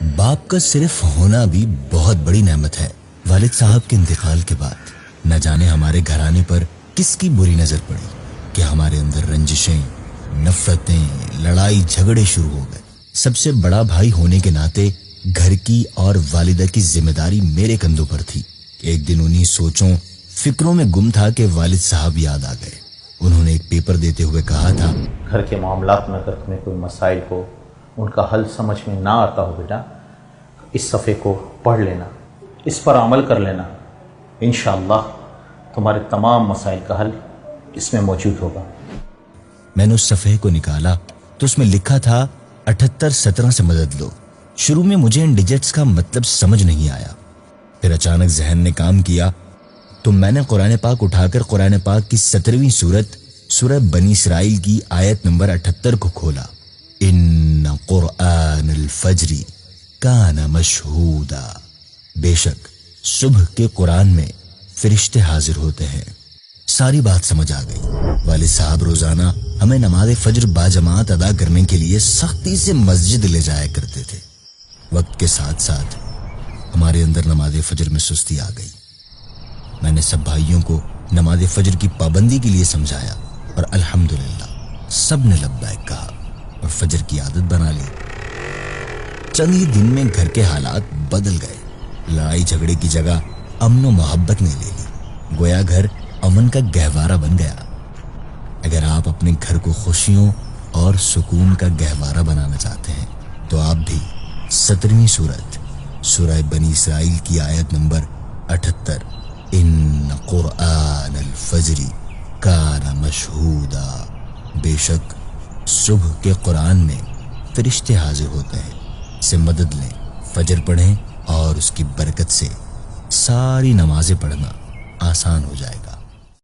बाप का सिर्फ होना भी बहुत बड़ी नेमत है। वालिद साहब के इंतकाल के बाद न जाने हमारे घराने पर किसकी बुरी नजर पड़ी कि हमारे अंदर रंजिशें, नफरतें, लड़ाई झगड़े शुरू हो गए। सबसे बड़ा भाई होने के नाते घर की और वालिदा की जिम्मेदारी मेरे कंधों पर थी। एक दिन उन्हीं सोचों फिक्रों में गुम था कि वालिद साहब याद आ गए। उन्होंने एक पेपर देते हुए कहा था, घर के मामलात में अगर तुम्हें कोई मसाइल हो, उनका हल समझ में ना आता हो बेटा, इस सफ़े को पढ़ लेना, इस पर अमल कर लेना। इंशाअल्लाह तुम्हारे तमाम मसाइल का हल इसमें मौजूद होगा। मैंने उस सफ़े को निकाला तो उसमें लिखा था 7817 से मदद लो। शुरू में मुझे इन डिजिट्स का मतलब समझ नहीं आया, फिर अचानक जहन ने काम किया तो मैंने कुरान पाक उठाकर कुरान पाक की 17वीं सूरत सूरह बनी इसराइल की आयत नंबर 78 को खोला। इन्न कुरआन अल फज्री काना मशहूदा, बेशक सुबह के कुरान में फरिश्ते हाजिर होते हैं। सारी बात समझ आ गई। वालिद साहब रोजाना हमें नमाज फज्र बाजमात अदा करने के लिए सख्ती से मस्जिद ले जाया करते थे। वक्त के साथ साथ हमारे अंदर नमाज फज्र में सुस्ती आ गई। मैंने सब भाइयों को नमाज फज्र की पाबंदी के लिए समझाया और अल्हम्दुलिल्लाह सब ने लब्बैक कहा और फज्र की आदत बना ली। चंद ही दिन में घर के हालात बदल गए। लड़ाई झगड़े की जगह अमन और मोहब्बत ने ले ली। गोया घर अमन का गहवारा बन गया। अगर आप अपने घर को खुशियों और सुकून का गहवारा बनाना चाहते हैं तो आप भी 17वीं सूरत सूरह बनी इसराइल की आयत नंबर 78 इन्न कुरआन अल फज्री काना मशहूदा, बेशक सुबह के कुरान में फरिश्ते हाजिर होते हैं से मदद लें। फजर पढ़ें और उसकी बरकत से सारी नमाजें पढ़ना आसान हो जाएगा।